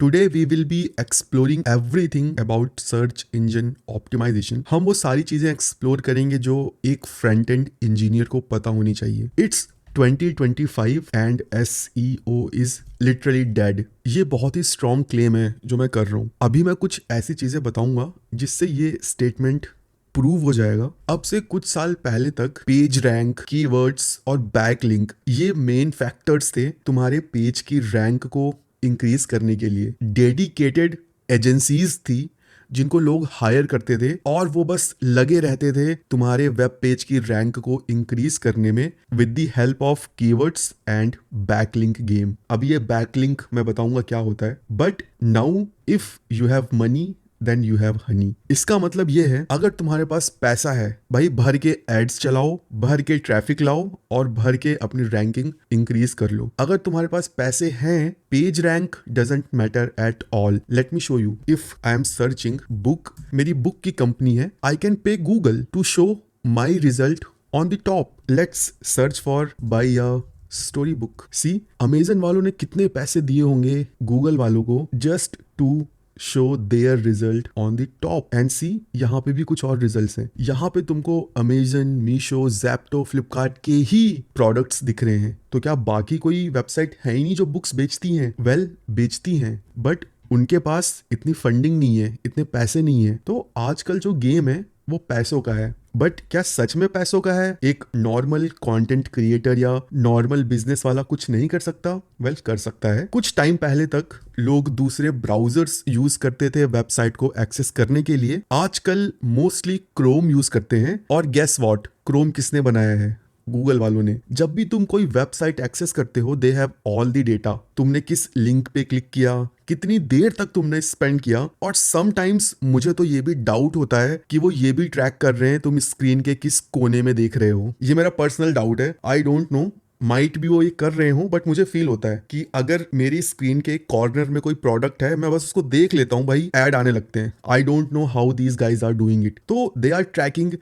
Today we will be exploring everything about search engine optimisation. हम वो सारी चीजें एक्सप्लोर करेंगे जो एक फ्रंट एंड इंजीनियर को पता होनी चाहिए। It's 2025 and SEO is literally dead. ये बहुत ही स्ट्रॉन्ग क्लेम है जो मैं कर रहा हूँ। अभी मैं कुछ ऐसी चीजें बताऊंगा जिससे ये स्टेटमेंट प्रूव हो जाएगा। अब से कुछ साल पहले तक पेज रैंक, कीवर्ड्स और बैकलिंक ये मेन फैक्टर्स थे तुम्हारे पेज की रैंक को इंक्रीज करने के लिए। डेडिकेटेड एजेंसीज थी जिनको लोग हायर करते थे और वो बस लगे रहते थे तुम्हारे वेब पेज की रैंक को इंक्रीज करने में with the help of keywords and backlink game. अब ये बैकलिंक मैं बताऊंगा क्या होता है। But now if you have money then you have honey. इसका मतलब ये है अगर तुम्हारे पास पैसा है भाई, भर के एड्स चलाओ, भर के ट्रैफिक लाओ और भर के अपनी रैंकिंग इंक्रीज कर लो। अगर तुम्हारे पास पैसे हैं, page rank doesn't matter at all. Let me show you. If I am searching book, मेरी बुक की कंपनी है, I can pay Google to show my result on the top. Let's search for buy a story book. See, Amazon वालों ने कितने पैसे दिए होंगे Google वालों को just to show their result on the top. And see, यहाँ पे भी कुछ और रिजल्ट्स हैं। यहाँ पे तुमको अमेजन, मीशो, जैप्टो, फ्लिपकार्ट के ही प्रोडक्ट्स दिख रहे हैं। तो क्या बाकी कोई वेबसाइट है ही नहीं जो बुक्स बेचती हैं? वेल, बेचती हैं बट उनके पास इतनी फंडिंग नहीं है, इतने पैसे नहीं है। तो आजकल जो गेम है वो पैसों का है। बट क्या सच में पैसों का है? एक नॉर्मल कंटेंट क्रिएटर या नॉर्मल बिजनेस वाला कुछ नहीं कर सकता? वेल, कर सकता है। कुछ टाइम पहले तक लोग दूसरे ब्राउजर्स यूज करते थे वेबसाइट को एक्सेस करने के लिए। आजकल मोस्टली क्रोम यूज करते हैं। और गेस व्हाट, क्रोम किसने बनाया है? गूगल वालों ने। जब भी तुम कोई वेबसाइट एक्सेस करते हो, they have all the data. तुमने किस लिंक पे क्लिक किया, कितनी देर तक तुमने स्पेंड किया, और समटाइम्स मुझे तो ये भी डाउट होता है कि वो ये भी ट्रैक कर रहे हैं तुम स्क्रीन के किस कोने में देख रहे हो। ये मेरा पर्सनल डाउट है, आई डोंट नो, माइट भी वो ये कर रहे हो, बट मुझे फील होता है कि अगर मेरी स्क्रीन के कॉर्नर में कोई प्रोडक्ट है, मैं बस उसको देख लेता हूँ भाई, ऐड आने लगते हैं। I don't know how these guys are doing it. तो they are tracking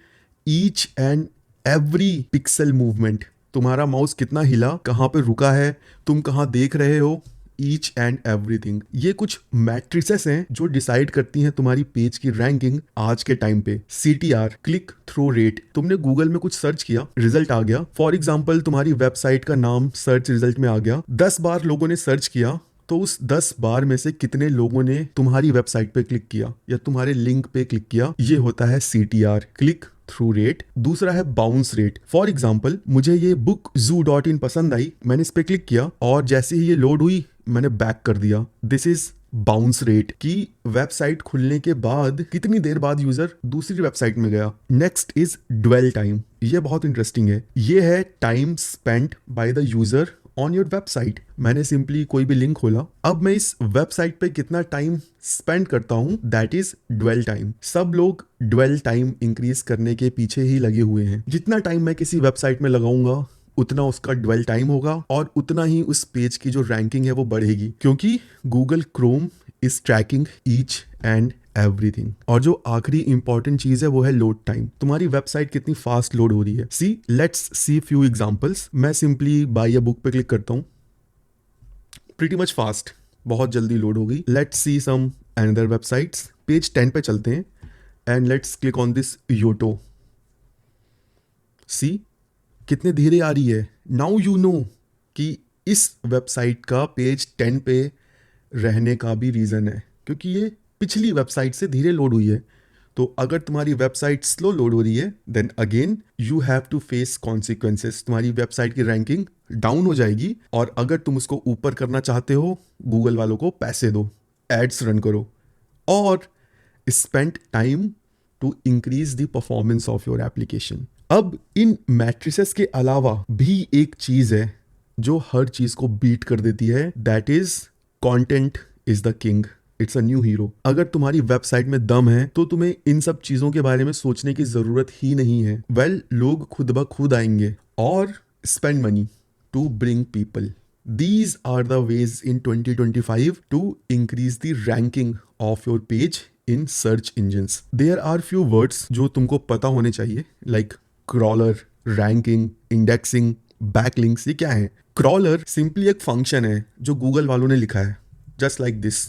each and every pixel movement. तुम्हारा माउस कितना हिला, कहाँ पे रुका है, तुम कहाँ देख रहे हो, ईच एंड एवरीथिंग। ये कुछ मैट्रिसेस हैं जो डिसाइड करती हैं तुम्हारी पेज की रैंकिंग आज के टाइम पे। CTR, click through rate. तुमने गूगल में कुछ सर्च किया, रिजल्ट आ गया। फॉर एग्जाम्पल, तुम्हारी वेबसाइट का नाम सर्च रिजल्ट में आ गया। 10 बार लोगों ने सर्च किया, तो उस 10 बार में से कितने लोगों ने तुम्हारी वेबसाइट पे क्लिक किया या तुम्हारे लिंक पे क्लिक किया, ये होता है CTR, क्लिक थ्रू रेट। दूसरा है बाउंस रेट। फॉर एग्जाम्पल, मुझे ये बुक zoo.in पसंद आई, मैंने इस पे क्लिक किया और जैसे ही ये लोड हुई मैंने बैक कर दिया। दिस इज बाउंस रेट, की वेबसाइट खुलने के बाद कितनी देर बाद यूजर दूसरी वेबसाइट में गया। Next is dwell time. ये बहुत इंटरेस्टिंग है। ये है time spent by the user on your website. मैंने सिंपली कोई भी लिंक खोला, अब मैं इस वेबसाइट पे कितना टाइम स्पेंड करता हूं, दैट इज ड्वेल टाइम। सब लोग ड्वेल टाइम इंक्रीज करने के पीछे ही लगे हुए हैं। जितना टाइम मैं किसी वेबसाइट में लगाऊंगा उतना उसका ड्वेल टाइम होगा और उतना ही उस पेज की जो रैंकिंग है वो बढ़ेगी, क्योंकि Google Chrome is tracking each and everything. और जो आखिरी इंपॉर्टेंट चीज है वो है लोड टाइम। तुम्हारी वेबसाइट कितनी फास्ट लोड हो रही है। See, let's see few examples. मैं सिंपली बाय अ बुक पे क्लिक करता हूँ, प्रीटी मच फास्ट, बहुत जल्दी लोड हो गई। Let's see some another websites. Page 10 पे चलते हैं and let's click on this Yoto. See, कितने धीरे आ रही है। नाउ यू नो कि इस वेबसाइट का पेज 10 पे रहने का भी रीज़न है, क्योंकि ये पिछली वेबसाइट से धीरे लोड हुई है। तो अगर तुम्हारी वेबसाइट स्लो लोड हो रही है, then again you have to face consequences. तुम्हारी वेबसाइट की रैंकिंग डाउन हो जाएगी और अगर तुम उसको ऊपर करना चाहते हो, गूगल वालों को पैसे दो, एड्स रन करो और spend time to increase the performance of your application. अब इन मैट्रिसेस के अलावा भी एक चीज है जो हर चीज को बीट कर देती है, that is content is the king. It's a new hero. अगर तुम्हारी वेबसाइट में दम है तो तुम्हें इन सब चीजों के बारे में सोचने की जरूरत ही नहीं है। वेल, लोग खुद ब खुद आएंगे और spend money to bring people. These are the ways in 2025 to increase the ranking of your page in search engines. There are few words जो तुमको पता होने चाहिए, like crawler, ranking, indexing, backlinks। ये क्या है? Crawler सिंपली एक function है जो गूगल वालों ने लिखा है, just like this।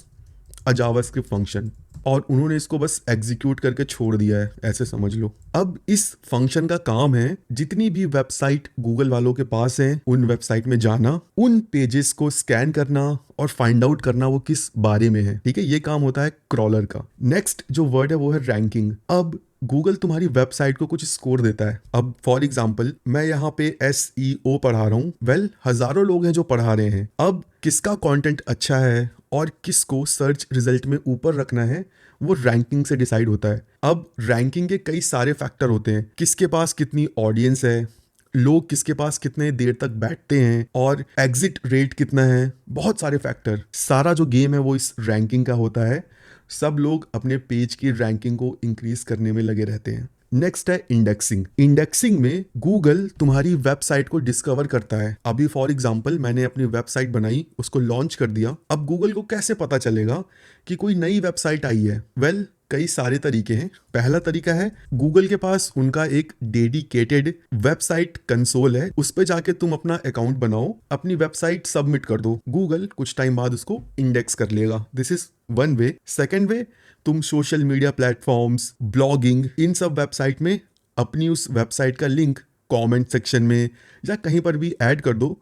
A JavaScript function, और उन्होंने इसको बस एग्जीक्यूट करके छोड़ दिया है, ऐसे समझ लो। अब इस फंक्शन का काम है जितनी भी वेबसाइट गूगल वालों के पास है उन वेबसाइट में जाना, उन पेजेस को स्कैन करना और फाइंड आउट करना वो किस बारे में है। ठीक है, ये काम होता है क्रॉलर का। नेक्स्ट जो वर्ड है वो है रैंकिंग। अब गूगल तुम्हारी वेबसाइट को कुछ स्कोर देता है। अब फॉर एग्जाम्पल मैं यहाँ पे SEO पढ़ा रहा हूँ, वेल हजारों लोग हैं जो पढ़ा रहे हैं। अब किसका कंटेंट अच्छा है और किसको सर्च रिजल्ट में ऊपर रखना है वो रैंकिंग से डिसाइड होता है। अब रैंकिंग के कई सारे फैक्टर होते हैं, किसके पास कितनी ऑडियंस है, लोग किसके पास कितने देर तक बैठते हैं, और एग्जिट रेट कितना है, बहुत सारे फैक्टर। सारा जो गेम है वो इस रैंकिंग का होता है। सब लोग अपने पेज की रैंकिंग को इंक्रीज करने में लगे रहते हैं। नेक्स्ट है इंडेक्सिंग। इंडेक्सिंग में गूगल तुम्हारी वेबसाइट को डिस्कवर करता है। अभी फॉर एग्जांपल मैंने अपनी वेबसाइट बनाई, उसको लॉन्च कर दिया। अब गूगल को कैसे पता चलेगा कि कोई नई वेबसाइट आई है? वेल कई सारे तरीके हैं। पहला तरीका है गूगल के पास उनका एक डेडिकेटेड वेबसाइट कंसोल है, उस पे जाके तुम अपना अकाउंट बनाओ, अपनी वेबसाइट सबमिट कर दो, गूगल कुछ टाइम बाद उसको इंडेक्स कर लेगा। This is one way. Second way, तुम सोशल मीडिया प्लेटफॉर्म्स, ब्लॉगिंग, इन सब वेबसाइट में अपनी उस वेबसाइट का लिंक कमेंट सेक्शन में या कहीं पर भी ऐड कर दो।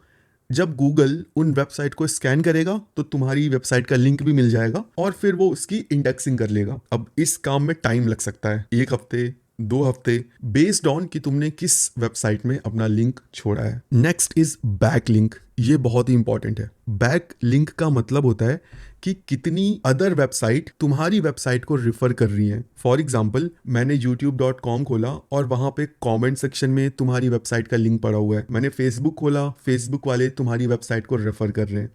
जब गूगल उन वेबसाइट को स्कैन करेगा तो तुम्हारी वेबसाइट का लिंक भी मिल जाएगा और फिर वो उसकी इंडेक्सिंग कर लेगा। अब इस काम में टाइम लग सकता है, 1 हफ्ते 2 हफ्ते, बेस्ड ऑन कि तुमने किस वेबसाइट में अपना लिंक छोड़ा है। Next is back link. ये बहुत ही इंपॉर्टेंट है। बैक लिंक का मतलब होता है कि कितनी अदर वेबसाइट तुम्हारी वेबसाइट को रिफर कर रही हैं। फॉर एग्जाम्पल मैंने youtube.com खोला और वहां पे कमेंट सेक्शन में तुम्हारी वेबसाइट का लिंक पड़ा हुआ है। मैंने फेसबुक खोला, फेसबुक वाले तुम्हारी वेबसाइट को रेफर कर रहे हैं।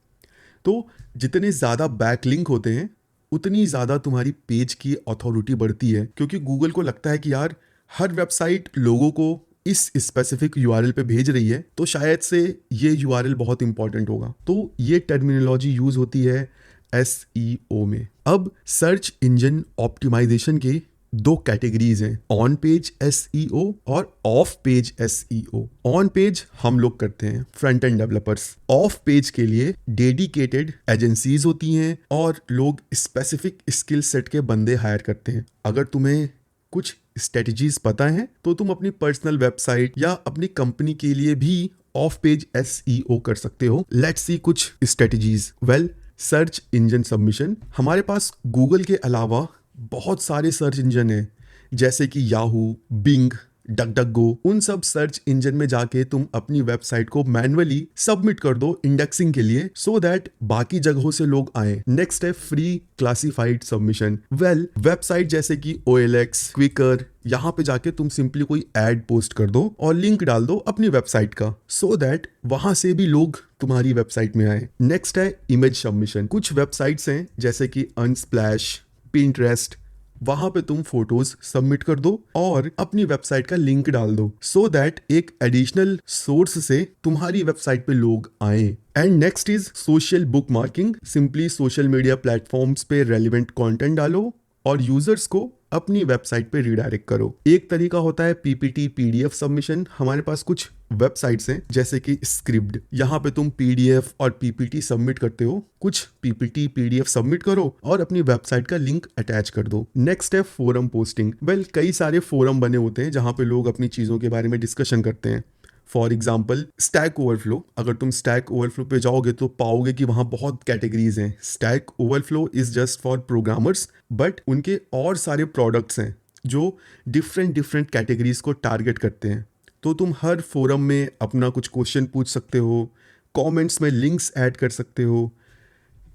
तो जितने ज़्यादा बैक लिंक होते हैं उतनी ज़्यादा तुम्हारी पेज की अथॉरिटी बढ़ती है, क्योंकि गूगल को लगता है कि यार हर वेबसाइट लोगों को इस स्पेसिफिक URL पे भेज रही है, तो शायद से ये URL बहुत इंपॉर्टेंट होगा। तो ये टर्मिनोलॉजी यूज होती है SEO में। अब सर्च इंजन ऑप्टिमाइजेशन के 2 कैटेगरीज हैं, ऑन पेज SEO और of page SEO। On page हम लोग करते हैं front end developers. Of page के लिए डेडिकेटेड एजेंसीज होती हैं और लोग स्पेसिफिक स्किल सेट के बंदे हायर करते हैं। अगर तुम्हें कुछ स्ट्रेटजीज पता है तो तुम अपनी पर्सनल वेबसाइट या अपनी कंपनी के लिए भी ऑफ पेज SEO कर सकते हो। लेट्स सी कुछ strategies. Well, search engine submission. हमारे पास गूगल के अलावा बहुत सारे सर्च इंजन हैं, जैसे कि याहू, बिंग, डकडकगो। उन सब सर्च इंजन में जाके तुम अपनी वेबसाइट को मैन्युअली सबमिट कर दो इंडेक्सिंग के लिए, सो दैट बाकी जगहों से लोग आए। नेक्स्ट है free classified submission. Well, website जैसे कि OLX, क्विकर, यहाँ पे जाके तुम सिंपली कोई एड पोस्ट कर दो और लिंक डाल दो अपनी वेबसाइट का, सो दैट वहां से भी लोग तुम्हारी वेबसाइट में आए। नेक्स्ट है इमेज सबमिशन। कुछ वेबसाइट्स हैं जैसे कि अनस्प्लैश, पिंटरेस्ट, वहां पे तुम फोटोज सबमिट कर दो और अपनी वेबसाइट का लिंक डाल दो, सो दैट एक एडिशनल सोर्स से तुम्हारी वेबसाइट पे लोग आए। And next is social book marking. Simply social media platforms पे रेलिवेंट कंटेंट डालो और यूजर्स को अपनी वेबसाइट पे रिडायरेक्ट करो। एक तरीका होता है PPT PDF सबमिशन। हमारे पास कुछ वेबसाइट्स हैं जैसे कि स्क्रिप्ट, यहाँ पे तुम PDF और PPT सबमिट करते हो। कुछ PPT PDF सबमिट करो और अपनी वेबसाइट का लिंक अटैच कर दो। नेक्स्ट है फोरम पोस्टिंग। वेल, कई सारे फोरम बने होते हैं जहाँ पे लोग अपनी चीज़ों के बारे में डिस्कशन करते हैं। For example stack overflow. अगर तुम स्टैक ओवरफ्लो पे जाओगे तो पाओगे कि वहाँ बहुत कैटेगरीज हैं। Stack overflow is just for programmers, but उनके और सारे प्रोडक्ट्स हैं जो डिफरेंट कैटेगरीज को टारगेट करते हैं। तो तुम हर फोरम में अपना कुछ क्वेश्चन पूछ सकते हो, कमेंट्स में लिंक्स ऐड कर सकते हो।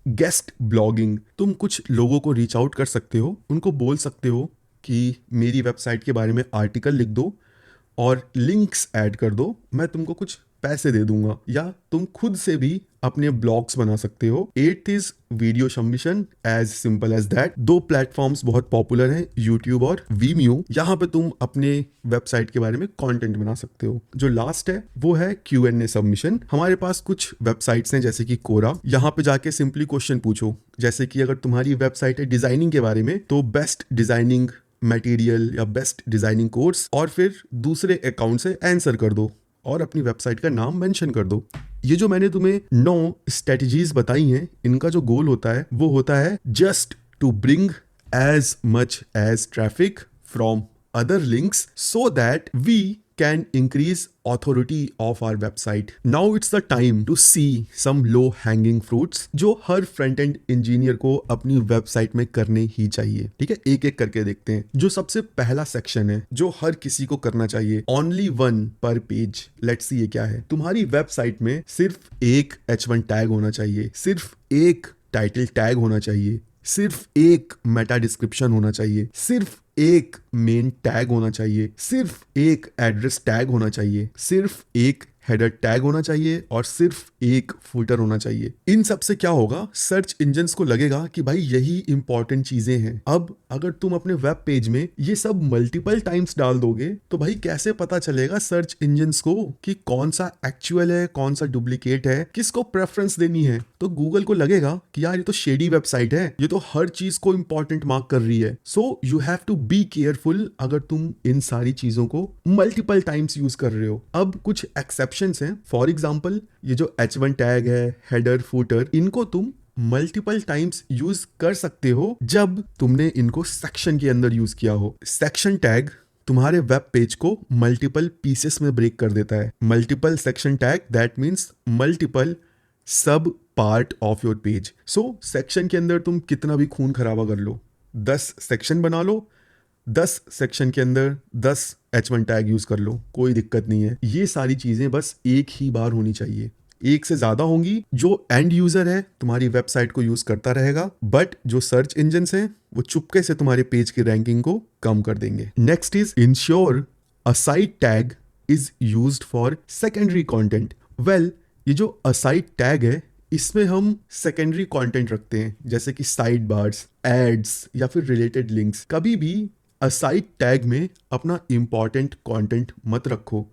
गेस्ट ब्लॉगिंग, तुम कुछ लोगों को रीच आउट कर सकते हो, उनको बोल सकते हो कि मेरी वेबसाइट के बारे में आर्टिकल लिख दो और लिंक्स ऐड कर दो, मैं तुमको कुछ पैसे दे दूंगा, या तुम खुद से भी अपने ब्लॉग्स बना सकते हो। 8th is video submission. As simple as that. 2 platforms बहुत पॉपुलर हैं, यूट्यूब और Vimeo। यहाँ पे तुम अपने वेबसाइट के बारे में कंटेंट बना सकते हो। जो लास्ट है वो है Q&A सबमिशन। हमारे पास कुछ वेबसाइट्स हैं जैसे कि कोरा। यहाँ पे जाके सिंपली क्वेश्चन पूछो, जैसे कि अगर तुम्हारी वेबसाइट है डिजाइनिंग के बारे में तो बेस्ट डिजाइनिंग मटेरियल या बेस्ट डिजाइनिंग कोर्स, और फिर दूसरे अकाउंट से आंसर कर दो और अपनी वेबसाइट का नाम मेंशन कर दो। ये जो मैंने तुम्हें 9 स्ट्रेटजीज बताई हैं, इनका जो गोल होता है वो होता है just to bring as much as traffic from other links so that we can increase authority of our website. Now it's the time to see some low hanging fruits जो हर फ्रंट एंड इंजीनियर को अपनी website में करने ही चाहिए। ठीक है, एक एक करके देखते हैं। जो सबसे पहला सेक्शन है जो हर किसी को करना चाहिए, ओनली वन पर पेज। लेट्स सी ये क्या है। तुम्हारी वेबसाइट में सिर्फ एक H1 टैग होना चाहिए, सिर्फ एक टाइटल टैग होना चाहिए, सिर्फ एक मेटा डिस्क्रिप्शन होना चाहिए, सिर्फ एक मेन टैग होना चाहिए, सिर्फ एक एड्रेस टैग होना चाहिए, सिर्फ एक हेडर टैग होना चाहिए और सिर्फ एक फुटर होना चाहिए। इन सब से क्या होगा, सर्च इंजन्स को लगेगा कि भाई यही इंपॉर्टेंट चीजें हैं। अब अगर तुम अपने वेब पेज में ये सब मल्टीपल टाइम्स डाल दोगे तो भाई कैसे पता चलेगा सर्च इंजन्स को कि कौन सा एक्चुअल है, कौन सा डुप्लीकेट है, किसको प्रेफरेंस देनी है। तो गूगल को लगेगा कि यार ये तो शेडी वेबसाइट है, ये तो हर चीज को इंपॉर्टेंट मार्क कर रही है। So you have to be careful अगर तुम इन सारी चीजों को मल्टीपल टाइम्स यूज कर रहे हो। अब कुछ एक्सेप्शंस हैं। फॉर एग्जांपल ये जो H1 टैग है, हेडर, फुटर, इनको तुम मल्टीपल टाइम्स यूज कर सकते हो जब तुमने इनको सेक्शन के अंदर यूज किया हो। सेक्शन टैग तुम्हारे वेब पेज को मल्टीपल पीसेस में ब्रेक कर देता है। Multiple section tag that means multiple sub part of your page. So section के अंदर तुम कितना भी खून खराबा कर लो, 10 सेक्शन बना लो, 10 सेक्शन के अंदर 10 H1 टैग यूज कर लो, कोई दिक्कत नहीं है। ये सारी चीजें बस एक ही बार होनी चाहिए। एक से ज्यादा होंगी, जो एंड यूजर है तुम्हारी वेबसाइट को यूज करता रहेगा, बट जो सर्च इंजन हैं वो चुपके से तुम्हारे पेज की रैंकिंग को कम कर देंगे। Next is ensure a site tag is used for secondary content. Well, ये जो असाइड टैग है इसमें हम सेकेंडरी कंटेंट रखते हैं, जैसे कि साइड बार्स, एड्स या फिर रिलेटेड लिंक्स। कभी भी असाइड टैग में अपना इंपॉर्टेंट कंटेंट मत रखो।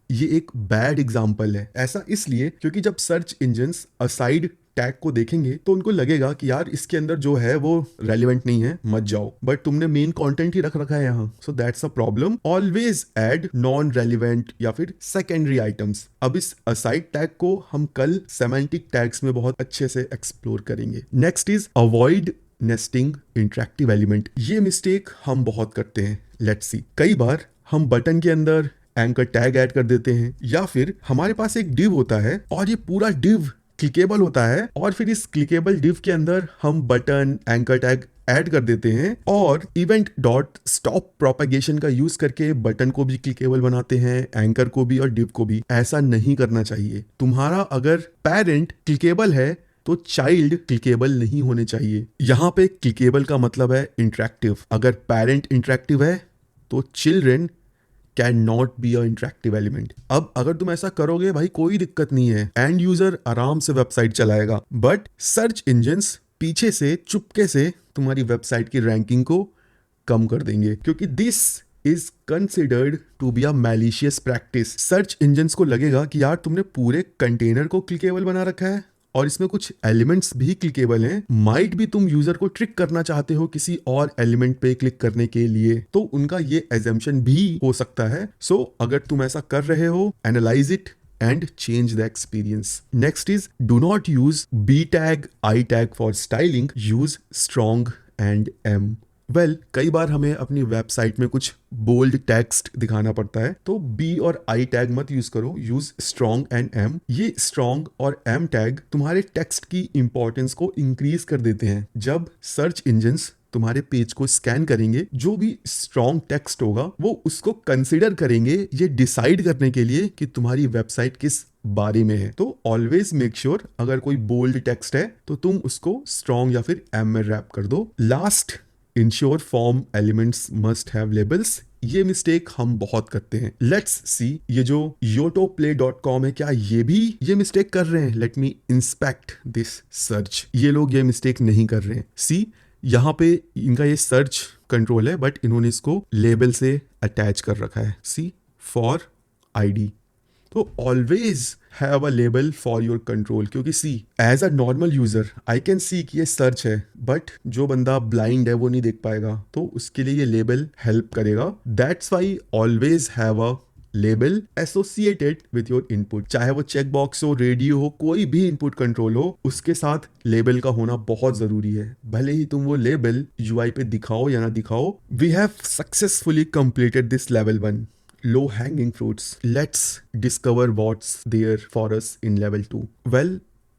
ये एक बैड एग्जांपल है। ऐसा इसलिए क्योंकि जब सर्च इंजन्स असाइड टैग को देखेंगे तो उनको लगेगा कि यार इसके अंदर जो है वो रेलिवेंट नहीं है, मत जाओ, बट तुमने मेन कंटेंट ही रख रखा है यहाँ। So that's a problem. Always add non relevant या फिर सेकेंडरी आइटम्स। अब इस असाइड टैग को हम कल सेमेंटिक टैग्स में बहुत अच्छे से एक्सप्लोर करेंगे। Next is avoid nesting interactive element. ये मिस्टेक हम बहुत करते हैं। लेट्स सी, कई बार हम बटन के अंदर एंकर टैग ऐड कर देते हैं, या फिर हमारे पास एक डिव होता है और ये पूरा डिव क्लिकेबल होता है, और फिर इस क्लिकेबल डिव के अंदर हम बटन, एंकर टैग ऐड कर देते हैं और इवेंट डॉट स्टॉप प्रोपेगेशन का यूज करके बटन को भी क्लिकेबल बनाते हैं, एंकर को भी और डिव को भी। ऐसा नहीं करना चाहिए। तुम्हारा अगर पेरेंट क्लिकेबल है तो चाइल्ड क्लिकेबल नहीं होने चाहिए। यहाँ पे क्लिकेबल का मतलब है इंटरेक्टिव। अगर पेरेंट इंटरेक्टिव है तो children can not be a interactive element. अब अगर तुम ऐसा करोगे भाई कोई दिक्कत नहीं है, एंड यूजर आराम से वेबसाइट चलाएगा, बट सर्च इंजन्स पीछे से चुपके से तुम्हारी वेबसाइट की रैंकिंग को कम कर देंगे, क्योंकि this is considered to be a malicious practice. Search engines को लगेगा कि यार तुमने पूरे कंटेनर को क्लिकेबल बना रखा है और इसमें कुछ एलिमेंट्स भी क्लिकेबल हैं। माइट भी तुम यूजर को ट्रिक करना चाहते हो किसी और एलिमेंट पे क्लिक करने के लिए, तो उनका ये एजम्पशन भी हो सकता है। सो अगर तुम ऐसा कर रहे हो, analyse it and change the experience. Next is do not use B tag, I tag for styling. Use strong and M. Well, कई बार हमें अपनी वेबसाइट में कुछ बोल्ड टेक्स्ट दिखाना पड़ता है, तो B और I टैग मत यूज करो, यूज स्ट्रॉन्ग एंड M। ये स्ट्रॉन्ग और M टैग तुम्हारे टेक्स्ट की इंपॉर्टेंस को इंक्रीज कर देते हैं। जब सर्च इंजन्स तुम्हारे पेज को स्कैन करेंगे, जो भी स्ट्रॉन्ग टेक्स्ट होगा वो उसको कंसिडर करेंगे ये डिसाइड करने के लिए कि तुम्हारी वेबसाइट किस बारे में है। तो ऑलवेज मेक श्योर अगर कोई बोल्ड टेक्स्ट है तो तुम उसको स्ट्रॉन्ग या फिर M में रैप कर दो। Last, ensure form elements must have labels. ये मिस्टेक हम बहुत करते हैं। लेट्स सी, ये जो yotoplay.com है, क्या ये भी ये मिस्टेक कर रहे हैं? Let me inspect this search. ये लोग ये मिस्टेक नहीं कर रहे हैं। सी, यहाँ पे इनका ये सर्च कंट्रोल है, बट इन्होंने इसको लेबल से अटैच कर रखा है। See, for ID. तो always have a label for your control, क्योंकि see, as a normal user I can see कि ये सर्च है, बट जो बंदा ब्लाइंड है वो नहीं देख पाएगा, तो उसके लिए ये लेबल हेल्प करेगा। That's why always have a label associated with your input, चाहे वो चेक बॉक्स हो, रेडियो हो, कोई भी इनपुट कंट्रोल हो, उसके साथ लेबल का होना बहुत जरूरी है। भले ही तुम वो लेबल यूआई पे दिखाओ या ना दिखाओ। We have successfully completed this level 1 low hanging fruits. Let's discover what's there for us in level 2. Well,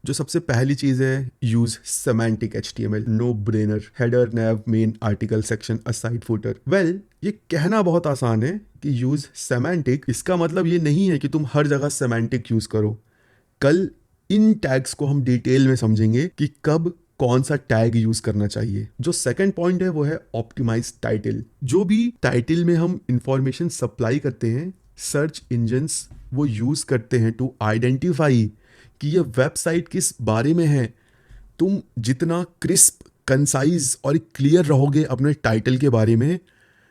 जो सबसे पहली चीज है, use semantic HTML, no brainer, header, nav, main, article, section, aside, footer. Well, ये कहना बहुत आसान है कि यूज सेमेंटिक, इसका मतलब ये नहीं है कि तुम हर जगह सेमेंटिक यूज करो। कल इन टैग्स को हम डिटेल में समझेंगे कि कब कौन सा टैग यूज करना चाहिए। जो सेकंड पॉइंट है वो है ऑप्टिमाइज टाइटल। जो भी टाइटल में हम इंफॉर्मेशन सप्लाई करते हैं, सर्च इंजन्स वो यूज करते हैं टू आइडेंटिफाई कि ये वेबसाइट किस बारे में है। तुम जितना क्रिस्प, कंसाइज और क्लियर रहोगे अपने टाइटल के बारे में,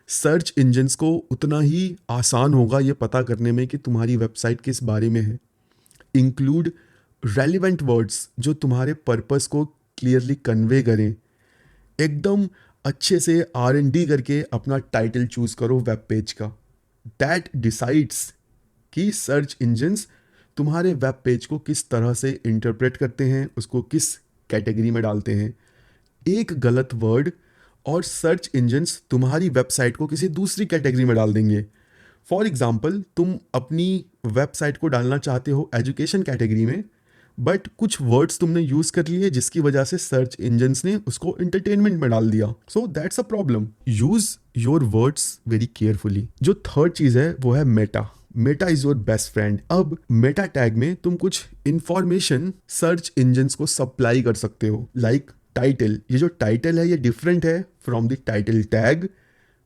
सर्च इंजन्स को उतना ही आसान होगा ये पता करने में कि तुम्हारी वेबसाइट किस बारे में है। इंक्लूड रेलिवेंट वर्ड्स जो तुम्हारे पर्पस को क्लियरली कन्वे करें। एकदम अच्छे से R&D करके अपना टाइटल चूज करो वेब पेज का। दैट डिसाइड्स कि सर्च इंजन्स तुम्हारे वेब पेज को किस तरह से इंटरप्रेट करते हैं, उसको किस कैटेगरी में डालते हैं। एक गलत वर्ड और सर्च इंजन्स तुम्हारी वेबसाइट को किसी दूसरी कैटेगरी में डाल देंगे। फॉर एग्जाम्पल, तुम अपनी वेबसाइट को डालना चाहते हो एजुकेशन कैटेगरी में, बट कुछ वर्ड्स तुमने यूज कर लिए जिसकी वजह से सर्च इंजन्स ने उसको एंटरटेनमेंट में डाल दिया। So that's a problem. Use your words very carefully. जो थर्ड चीज है वो है Meta. Meta is your best friend. अब मेटा टैग में तुम कुछ इंफॉर्मेशन सर्च इंजन्स को सप्लाई कर सकते हो, लाइक टाइटल। ये जो टाइटल है ये डिफरेंट है फ्रॉम द टाइटल टैग।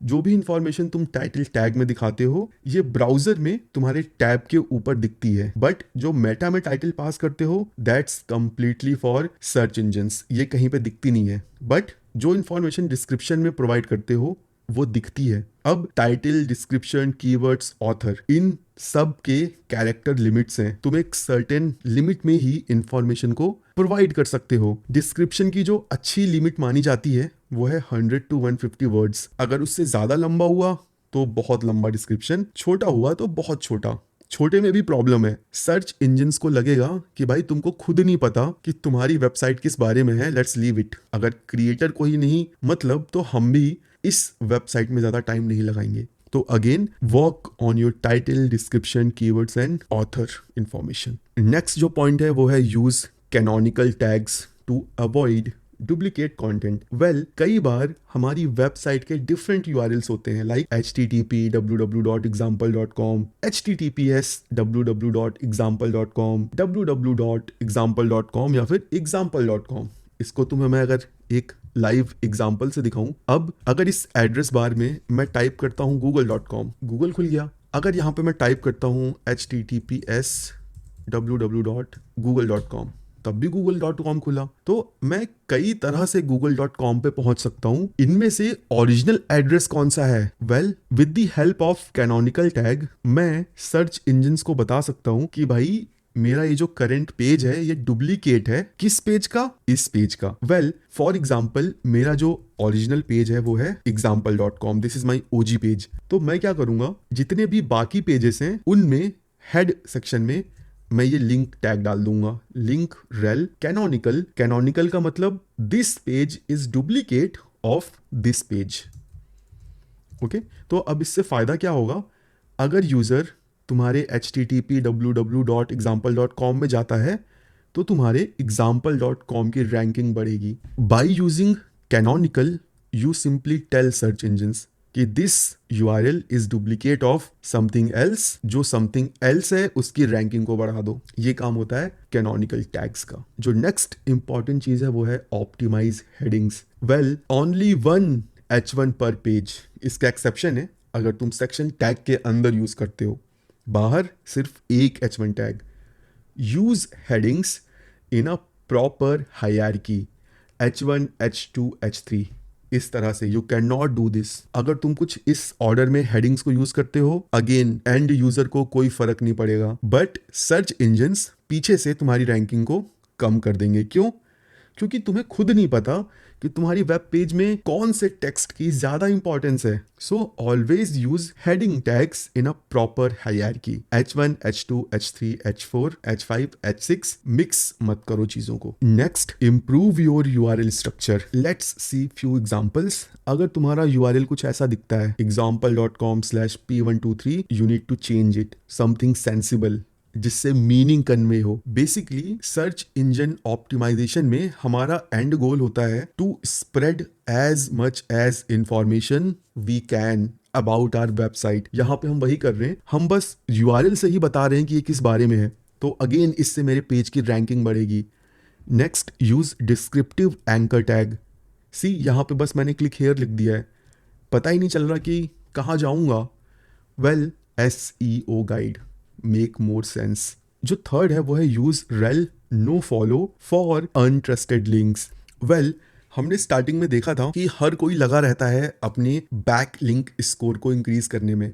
जो भी इंफॉर्मेशन तुम टाइटल टैग में दिखाते हो ये ब्राउजर में तुम्हारे टैब के ऊपर दिखती है, बट जो मेटा में टाइटल पास करते हो that's completely for search engines. ये कहीं पे दिखती नहीं है, बट जो इंफॉर्मेशन डिस्क्रिप्शन में प्रोवाइड करते हो वो दिखती है। अब टाइटल, डिस्क्रिप्शन, कीवर्ड्स, ऑथर, इन सब के कैरेक्टर लिमिट्स हैं। तुम एक सर्टेन लिमिट में ही इंफॉर्मेशन को प्रोवाइड कर सकते हो। डिस्क्रिप्शन की जो अच्छी लिमिट मानी जाती है वो है 100 to 150 वर्ड्स। अगर उससे ज्यादा लंबा हुआ तो बहुत लंबा डिस्क्रिप्शन, छोटा हुआ तो बहुत छोटा। छोटे में भी प्रॉब्लम है। सर्च इंजन्स को लगेगा कि भाई तुमको खुद नहीं पता कि तुम्हारी वेबसाइट किस बारे में है, लेट्स लीव इट। अगर क्रिएटर को ही नहीं मतलब तो हम भी इस वेबसाइट में ज्यादा टाइम नहीं लगाएंगे। तो again, work on your title, description, keywords and author information. Next जो पॉइंट है वो है use canonical tags to avoid duplicate content. Well, कई बार हमारी वेबसाइट के डिफरेंट URLs होते हैं, like http www.example.com, https www.example.com, www.example.com या फिर example.com। इसको तुम्हें मैं अगर एक लाइव एग्जाम्पल से दिखाऊं, अब अगर इस एड्रेस बार में मैं टाइप करता हूं google.com, गूगल खुल गया। अगर यहाँ पे मैं टाइप करता हूं https www.google.com, तब भी google.com खुला। तो मैं कई तरह से google.com पे पहुंच सकता हूं। इनमें से ओरिजिनल एड्रेस कौन सा है? Well, with the help of canonical tag मैं सर्च इंजन्स को बता सकता हूं कि भाई मेरा ये जो करंट पेज है ये डुप्लीकेट है। किस पेज का? इस पेज का। वेल, फॉर एग्जाम्पल, मेरा जो ओरिजिनल पेज है वो है example.com, this is my OG page. तो मैं क्या करूंगा, जितने भी बाकी पेजेस हैं उनमें हेड सेक्शन में मैं ये लिंक टैग डाल दूंगा, लिंक रेल कैनोनिकल। कैनोनिकल का मतलब this page is duplicate of this page. Okay, तो अब इससे फायदा क्या होगा? अगर यूजर तुम्हारे http www.example.com में जाता है तो तुम्हारे example.com की रैंकिंग बढ़ेगी। By using canonical you simply tell search engines कि this URL is duplicate of something else. जो समथिंग एल्स है उसकी रैंकिंग को बढ़ा दो। ये काम होता है कैनोनिकल टैग्स का। जो नेक्स्ट इंपॉर्टेंट चीज है वो है optimise headings. Well, only one H1 per page. इसका एक्सेप्शन है अगर तुम सेक्शन टैग के अंदर यूज करते हो, बाहर सिर्फ एक H1 tag. Use headings in a proper hierarchy, H1, H2, H3, इस तरह से। You can not do this. अगर तुम कुछ इस ऑर्डर में हेडिंग्स को यूज करते हो, अगेन एंड यूजर को कोई फर्क नहीं पड़ेगा, बट सर्च इंजन्स पीछे से तुम्हारी रैंकिंग को कम कर देंगे। क्यों? क्योंकि तुम्हें खुद नहीं पता कि तुम्हारी वेब पेज में कौन से टेक्स्ट की ज्यादा इंपॉर्टेंस है। So always use heading tags in a proper hierarchy, H1, H2, H3, H4, H5, H6, mix मत करो चीजों को। Next, improve your URL structure. Let's see few examples. अगर तुम्हारा URL कुछ ऐसा दिखता है, example.com/p123, you need to change it, something sensible जिससे मीनिंग कन्वे हो। बेसिकली सर्च इंजन ऑप्टिमाइजेशन में हमारा एंड गोल होता है to spread as much as information we can about our website. यहाँ पे हम वही कर रहे हैं, हम बस URL से ही बता रहे हैं कि ये किस बारे में है, तो अगेन इससे मेरे पेज की रैंकिंग बढ़ेगी। Next, use descriptive anchor tag. See यहाँ पे बस मैंने क्लिक हेयर लिख दिया है, पता ही नहीं चल रहा कि कहाँ जाऊँगा। Well, SEO guide make more sense. जो थर्ड है वो है use rel nofollow for untrusted links. Well, हमने स्टार्टिंग में देखा था कि हर कोई लगा रहता है अपने बैक लिंक स्कोर को इंक्रीज करने में।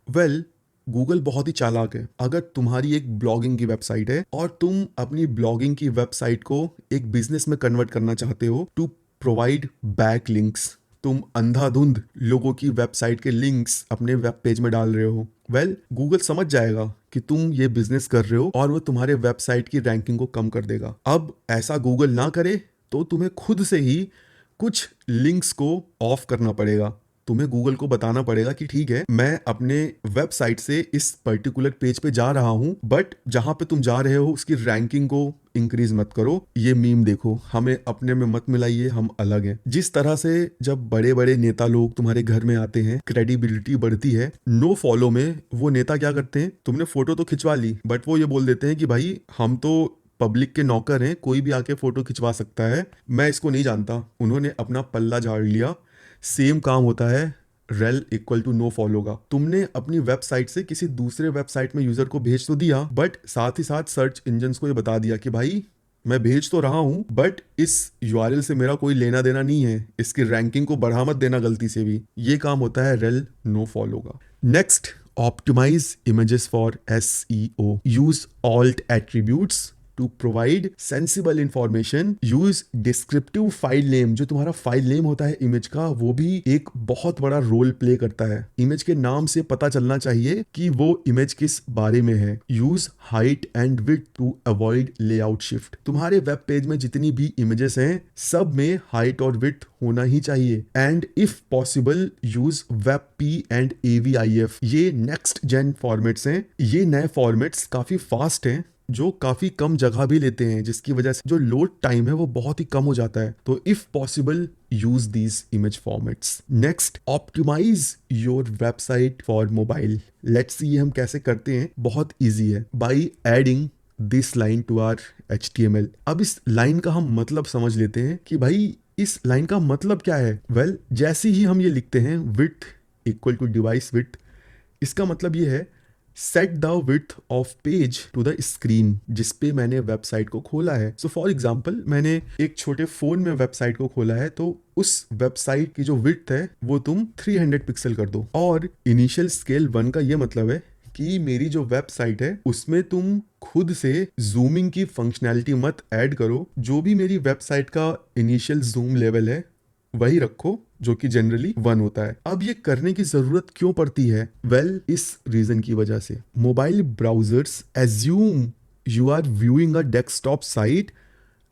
वेल, गूगल बहुत ही चालाक है। अगर तुम्हारी एक ब्लॉगिंग की वेबसाइट है और तुम अपनी ब्लॉगिंग की वेबसाइट को एक बिजनेस में कन्वर्ट करना चाहते हो टू प्रोवाइड बैक लिंक्स, तुम अंधाधुंध लोगों की वेबसाइट के लिंक्स अपने वेब पेज में डाल रहे हो, वेल, गूगल समझ जाएगा कि तुम ये बिजनेस कर रहे हो और वो तुम्हारे वेबसाइट की रैंकिंग को कम कर देगा। अब ऐसा गूगल ना करे तो तुम्हें खुद से ही कुछ लिंक्स को ऑफ करना पड़ेगा। तुम्हें गूगल को बताना पड़ेगा कि ठीक है, मैं अपने वेबसाइट से इस पर्टिकुलर पेज पे जा रहा हूं, बट जहां पे तुम जा रहे हो उसकी रैंकिंग को इंक्रीज मत करो। ये मीम देखो, हमें अपने में मत मिलाइए, हम अलग हैं। जिस तरह से जब बड़े बड़े नेता लोग तुम्हारे घर में आते हैं, क्रेडिबिलिटी बढ़ती है। नो फॉलो में वो नेता क्या करते हैं, तुमने फोटो तो खिंचवा ली, बट वो ये बोल देते हैं कि भाई हम तो पब्लिक के नौकर हैं, कोई भी आके फोटो खिंचवा सकता है, मैं इसको नहीं जानता। उन्होंने अपना पल्ला झाड़ लिया। सेम काम होता है rel equal to nofollow का। तुमने अपनी वेबसाइट से किसी दूसरे वेबसाइट में यूजर को भेज तो दिया, बट साथ ही साथ सर्च इंजन को ये बता दिया कि भाई मैं भेज तो रहा हूं, बट इस URL से मेरा कोई लेना देना नहीं है, इसकी रैंकिंग को बढ़ा मत देना गलती से भी। ये काम होता है रेल नो फॉलो का। Next, optimise images for SEO। Use alt attributes to provide sensible information. Use descriptive file name. जो तुम्हारा फाइल नेम होता है इमेज का, वो भी एक बहुत बड़ा रोल प्ले करता है। इमेज के नाम से पता चलना चाहिए कि वो इमेज किस बारे में है। Use height and width to avoid layout shift. तुम्हारे वेब पेज में जितनी भी इमेजेस हैं, सब में हाइट और विड्थ होना ही चाहिए। And if possible use WebP and AVIF। ये नेक्स्ट जेन फॉर्मेट्स हैं। ये नए फॉर्मेट्स काफी फास्ट हैं, जो काफी कम जगह भी लेते हैं, जिसकी वजह से जो लोड टाइम है वो बहुत ही कम हो जाता है। तो if possible use these image formats. Next, optimise your website for mobile. Let's see हम कैसे करते हैं, बहुत इजी है। By adding this line to our HTML। अब इस लाइन का हम मतलब समझ लेते हैं कि भाई इस लाइन का मतलब क्या है। वेल, जैसे ही हम ये लिखते हैं width equal to device width, इसका मतलब ये है set the width of page to the screen जिस पे मैंने वेबसाइट को खोला है। सो फॉर एग्जांपल, मैंने एक छोटे फोन में वेबसाइट को खोला है, तो उस वेबसाइट की जो विड्थ है वो तुम 300 पिक्सल कर दो। और इनिशियल स्केल 1 का ये मतलब है कि मेरी जो वेबसाइट है उसमें तुम खुद से जूमिंग की फंक्शनैलिटी मत ऐड करो। जो भी मेरी वेबसाइट का इनिशियल जूम लेवल है वही रखो, जो कि जनरली 1 होता है। अब ये करने की जरूरत क्यों पड़ती है? वेल, इस रीजन की वजह से mobile browsers assume you are viewing a desktop site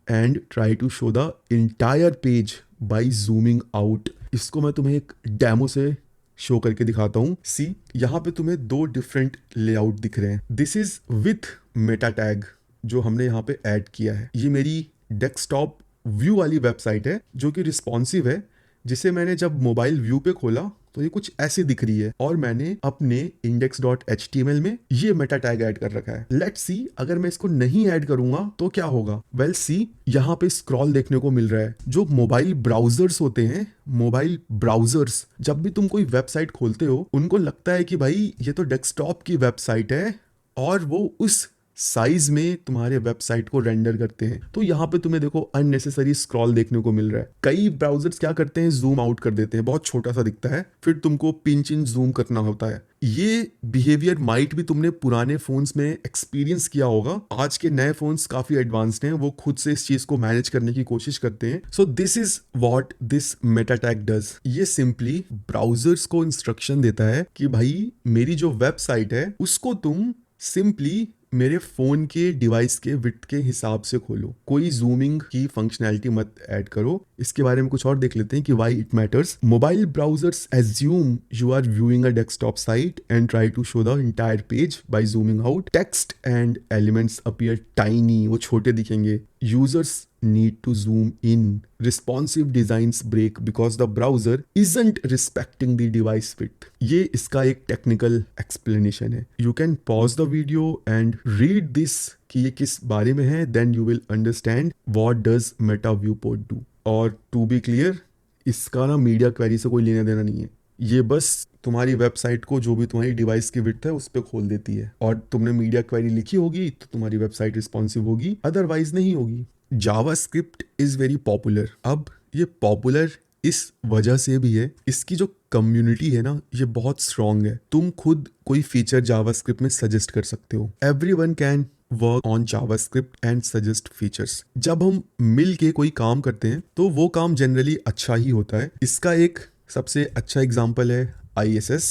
and try to show the entire page by zooming out. इसको मैं तुम्हें एक डेमो से शो करके दिखाता हूँ। सी, यहाँ पे तुम्हें 2 डिफरेंट लेआउट दिख रहे हैं। This is with Meta tag जो हमने यहाँ पे ऐड किया है। ये मेरी डेस्कटॉप व्यू वाली वेबसाइट है जो कि रिस्पॉन्सिव है, जिसे मैंने जब मोबाइल व्यू पे खोला तो ये कुछ ऐसे दिख रही है, और मैंने अपने index.html में ये मेटा टैग ऐड कर रखा है। लेट्स सी, अगर मैं इसको नहीं ऐड करूंगा तो क्या होगा? वेल, सी, यहाँ पे स्क्रॉल देखने को मिल रहा है। जो मोबाइल ब्राउजर्स होते हैं, मोबाइल ब्राउजर्स जब भी तुम कोई वेबसाइट खोलते हो, उनको लगता है कि भाई ये तो डेस्कटॉप की वेबसाइट है और वो उस साइज में तुम्हारे वेबसाइट को रेंडर करते हैं। तो यहाँ पे तुम्हें देखो अननेसेसरी स्क्रॉल देखने को मिल रहा है। कई ब्राउजर्स क्या करते हैं, जूम आउट कर देते हैं, बहुत छोटा सा दिखता है, फिर तुमको पिंच इन जूम करना होता है। ये बिहेवियर माइट भी तुमने पुराने फोन्स में एक्सपीरियंस किया होगा। आज के नए फोन्स काफी एडवांस्ड हैं, वो खुद से इस चीज को मैनेज करने की कोशिश करते हैं। So this is what this Meta tag does. ये सिंपली ब्राउजर्स को इंस्ट्रक्शन देता है कि भाई मेरी जो वेबसाइट है उसको तुम सिंपली मेरे फोन के डिवाइस के विड्थ के हिसाब से खोलो, कोई जूमिंग की फंक्शनैलिटी मत ऐड करो। इसके बारे में कुछ और देख लेते हैं कि why it matters. Mobile browsers assume you are viewing a desktop site and try to show the entire page by zooming out. Text and elements appear tiny, वो छोटे दिखेंगे। Users need to zoom in. Responsive designs break because the browser isn't respecting the device width. ये इसका एक technical explanation है। You can pause the video and read this कि ये किस बारे में है, then you will understand what does Meta Viewport do. और to be clear, इसका ना मीडिया क्वेरी से कोई लेना देना नहीं है। ये बस तुम्हारी वेबसाइट को जो भी तुम्हारी डिवाइस की विड्थ है उस पर खोल देती है, और तुमने मीडिया क्वेरी लिखी होगी तो तुम्हारी वेबसाइट रिस्पॉन्सिव होगी, अदरवाइज नहीं होगी। JavaScript is very popular. अब ये पॉपुलर इस वजह से भी है, इसकी जो कम्युनिटी है ना ये बहुत स्ट्रांग है। तुम खुद कोई फीचर जावास्क्रिप्ट में सजेस्ट कर सकते हो। Everyone can work on JavaScript and suggest features. जब हम मिल के कोई काम करते हैं तो वो काम जनरली अच्छा ही होता है। इसका एक सबसे अच्छा एग्जाम्पल है ISS,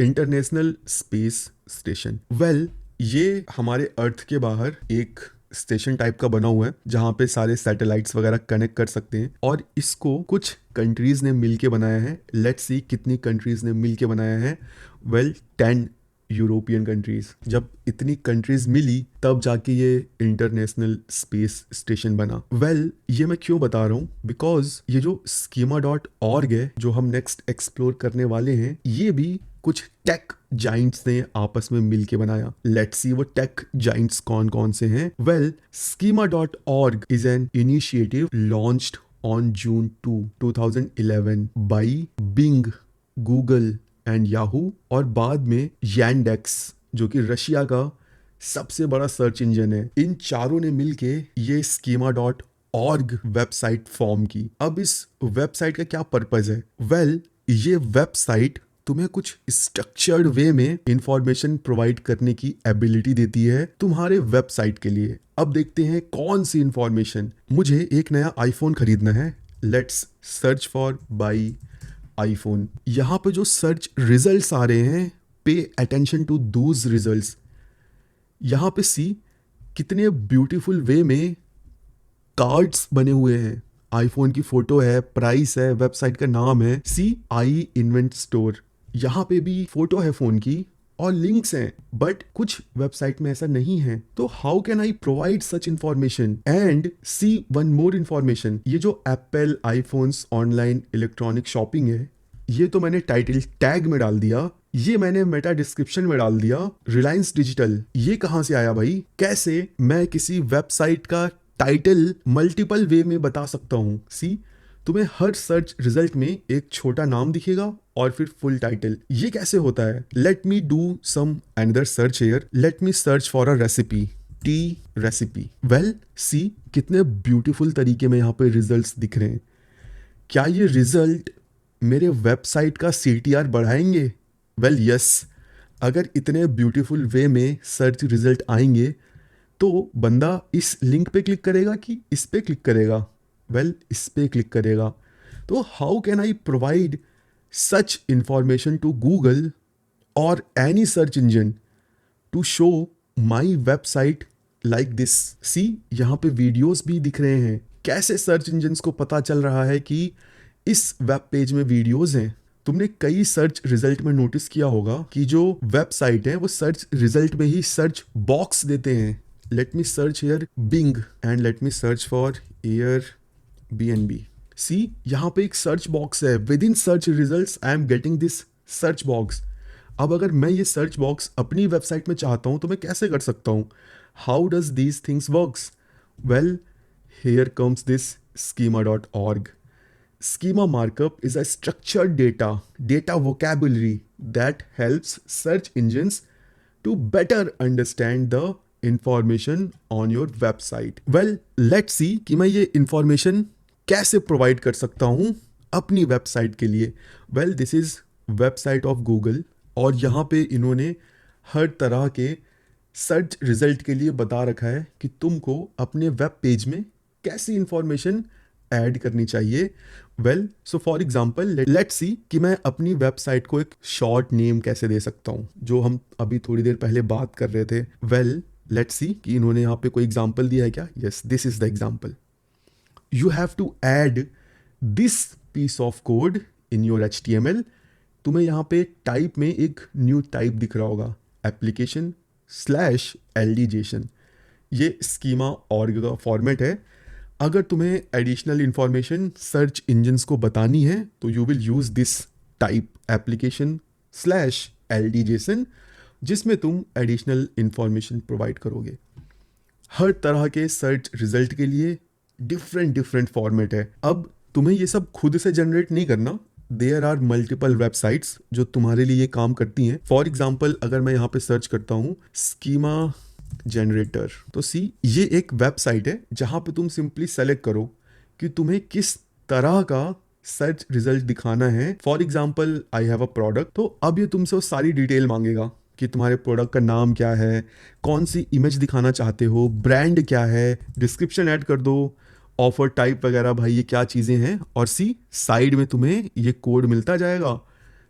international space station. Well, ये हमारे अर्थ के बाहर एक स्टेशन टाइप का बना हुआ है जहाँ पे सारे सैटेलाइट्स वगैरह कनेक्ट कर सकते हैं, और इसको कुछ कंट्रीज ने मिलके बनाया है। लेट्स सी कितनी कंट्रीज ने मिलके बनाया है। Well, 10 European countries. जब इतनी कंट्रीज मिली तब जाके ये इंटरनेशनल स्पेस स्टेशन बना। वेल, ये मैं क्यों बता रहा हूँ, बिकॉज ये जो schema.org है जो हम नेक्स्ट एक्सप्लोर करने वाले हैं, ये भी कुछ टेक जाइंट्स ने आपस में मिलके बनाया। लेट्स सी वो टेक जाइंट्स कौन कौन से हैं। Well, schema.org is an initiative launched on June 2, 2011 by Bing, Google and Yahoo, और बाद में Yandex जो कि रशिया का सबसे बड़ा सर्च इंजन है। इन चारों ने मिलके ये schema.org वेबसाइट फॉर्म की। अब इस वेबसाइट का क्या पर्पस है? वेल, ये वेबसाइट तुम्हें कुछ स्ट्रक्चर्ड वे में इंफॉर्मेशन प्रोवाइड करने की एबिलिटी देती है तुम्हारे वेबसाइट के लिए। अब देखते हैं कौन सी इंफॉर्मेशन। मुझे एक नया आईफोन खरीदना है। Let's search for by iPhone. यहाँ पे जो सर्च रिजल्ट्स आ रहे हैं, pay attention to those results. यहाँ पे सी कितने ब्यूटीफुल वे में कार्ड्स बने हुए हैं। आईफोन की फोटो है, प्राइस है, वेबसाइट का नाम है, सी आई इन्वेंट स्टोर। यहाँ पे भी फोटो है फोन की और लिंक्स हैं, बट कुछ वेबसाइट में ऐसा नहीं है। तो how can I provide such information? And see one more information. ये जो Apple iPhones online electronic shopping है, ये तो मैंने टाइटल टैग में डाल दिया, ये मैंने मेटा डिस्क्रिप्शन में डाल दिया। रिलायंस डिजिटल, ये कहाँ से आया भाई? कैसे मैं किसी वेबसाइट का टाइटल मल्टीपल वे में बता सकता हूँ? सी, तुम्हें हर सर्च रिजल्ट में एक छोटा नाम दिखेगा और फिर फुल टाइटल। ये कैसे होता है? Let me do some another search here. Let me search for a recipe, tea recipe. Well, see कितने ब्यूटीफुल तरीके में यहाँ पे रिजल्ट्स दिख रहे हैं। क्या ये रिजल्ट मेरे वेबसाइट का CTR बढ़ाएंगे? Well, yes. अगर इतने ब्यूटीफुल वे में सर्च रिजल्ट आएंगे तो बंदा इस लिंक पे क्लिक करेगा कि इस पे क्लिक करेगा? वेल, इस पे क्लिक करेगा। तो how can I provide such information to Google और any search engine to show my website like this? See, यहाँ पे वीडियोस भी दिख रहे हैं। कैसे सर्च इंजन्स को पता चल रहा है कि इस वेब पेज में वीडियोस हैं? तुमने कई सर्च रिजल्ट में नोटिस किया होगा कि जो वेबसाइट है वो सर्च रिजल्ट में ही सर्च बॉक्स देते हैं। Let me search here Bing and let me search for Airbnb. See, यहाँ पे एक सर्च बॉक्स है। Within search results I am getting this search box. अब अगर मैं ये सर्च बॉक्स अपनी वेबसाइट में चाहता हूँ तो मैं कैसे कर सकता हूँ? How does these things works? Well, here comes this schema.org. Schema markup is a structured data vocabulary that helps search engines to better understand the information on your website. Well let's see कि मैं ये information कैसे provide कर सकता हूँ अपनी website के लिए। Well this is website of Google और यहाँ पे इन्होंने हर तरह के सर्च रिजल्ट के लिए बता रखा है कि तुमको अपने वेब पेज में कैसी इंफॉर्मेशन ऐड करनी चाहिए। Well so for example let's see कि मैं अपनी वेबसाइट को एक शॉर्ट नेम कैसे दे सकता हूँ, जो हम अभी थोड़ी देर पहले बात कर रहे थे। वेल लेट्स सी कि इन्होंने यहाँ पे कोई एग्जांपल दिया है क्या। Yes, this is the example. You have to add this piece of code in your HTML। तुम्हें यहाँ पे टाइप में एक न्यू टाइप दिख रहा होगा, एप्लीकेशन स्लैश एलडीजेशन। ये स्कीमा ऑर्ग का फॉर्मेट है। अगर तुम्हें एडिशनल इंफॉर्मेशन सर्च इंजन्स को बतानी है तो you will use this type application slash LD JSON, जिसमें तुम एडिशनल इंफॉर्मेशन प्रोवाइड करोगे। हर तरह के सर्च रिजल्ट के लिए डिफरेंट फॉर्मेट है। अब तुम्हें ये सब खुद से जनरेट नहीं करना, देयर आर मल्टीपल वेबसाइट्स जो तुम्हारे लिए ये काम करती हैं। फॉर एग्जाम्पल अगर मैं यहाँ पे सर्च करता हूँ स्कीमा जनरेटर, तो सी ये एक वेबसाइट है जहाँ पे तुम सिंपली सेलेक्ट करो कि तुम्हें किस तरह का सर्च रिजल्ट दिखाना है। For example I have a product, तो अब ये तुमसे वो सारी डिटेल मांगेगा कि तुम्हारे प्रोडक्ट का नाम क्या है, कौन सी इमेज दिखाना चाहते हो, ब्रांड क्या है, डिस्क्रिप्शन ऐड कर दो, ऑफर टाइप वगैरह, भाई ये क्या चीज़ें हैं। और सी साइड में तुम्हें ये कोड मिलता जाएगा,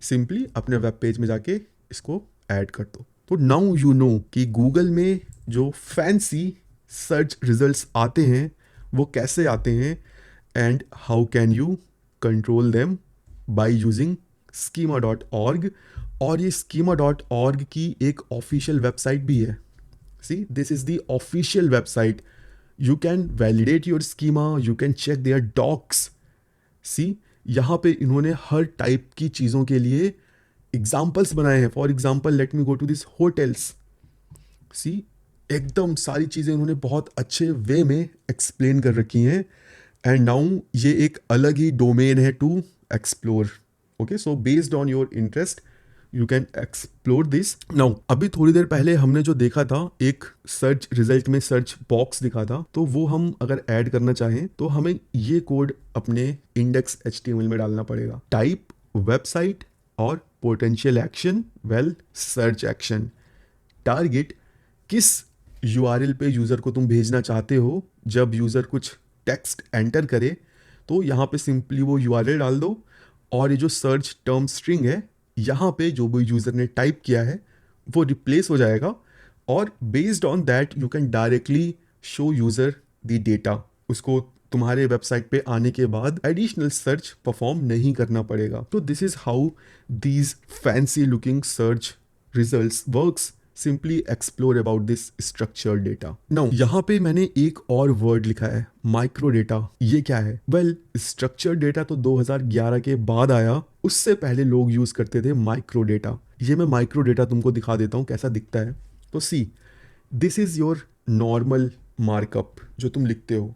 सिंपली अपने वेब पेज में जाके इसको ऐड कर दो। तो नाउ यू नो कि गूगल में जो फैंसी सर्च रिजल्ट्स आते हैं वो कैसे आते हैं and how can you control them by using schema.org। और ये schema.org की एक ऑफिशियल वेबसाइट भी है। See this is the official website. You can validate your schema, you can check their docs. See यहाँ पे इन्होंने हर टाइप की चीज़ों के लिए एग्जाम्पल्स बनाए हैं। For example let me go to this hotels. See एकदम सारी चीज़ें उन्होंने बहुत अच्छे वे में एक्सप्लेन कर रखी हैं। एंड नाउ ये एक अलग ही डोमेन है to explore. Okay, so based on your interest you can explore this. Now अभी थोड़ी देर पहले हमने जो देखा था एक सर्च रिजल्ट में सर्च बॉक्स दिखा था, तो वो हम अगर ऐड करना चाहें तो हमें ये कोड अपने इंडेक्स HTML में डालना पड़ेगा। टाइप वेबसाइट और potential action, well search action. Target किस URL पे यूज़र को तुम भेजना चाहते हो। जब यूज़र कुछ टेक्स्ट एंटर करे तो यहाँ पे सिंपली वो URL डाल दो और ये जो सर्च टर्म स्ट्रिंग है यहाँ पे जो भी यूज़र ने टाइप किया है वो रिप्लेस हो जाएगा और based on that you can directly show user the data. उसको तुम्हारे वेबसाइट पे आने के बाद एडिशनल सर्च परफॉर्म नहीं करना पड़ेगा। तो this is how these fancy looking search results works. Simply explore about this structured data. Now यहाँ पे मैंने एक और वर्ड लिखा है माइक्रो डेटा। ये क्या है? वेल स्ट्रक्चर्ड डेटा तो 2011 के बाद आया, उससे पहले लोग यूज करते थे माइक्रो डेटा। ये मैं माइक्रो डेटा तुमको दिखा देता हूँ कैसा दिखता है। तो see this is your normal markup जो तुम लिखते हो।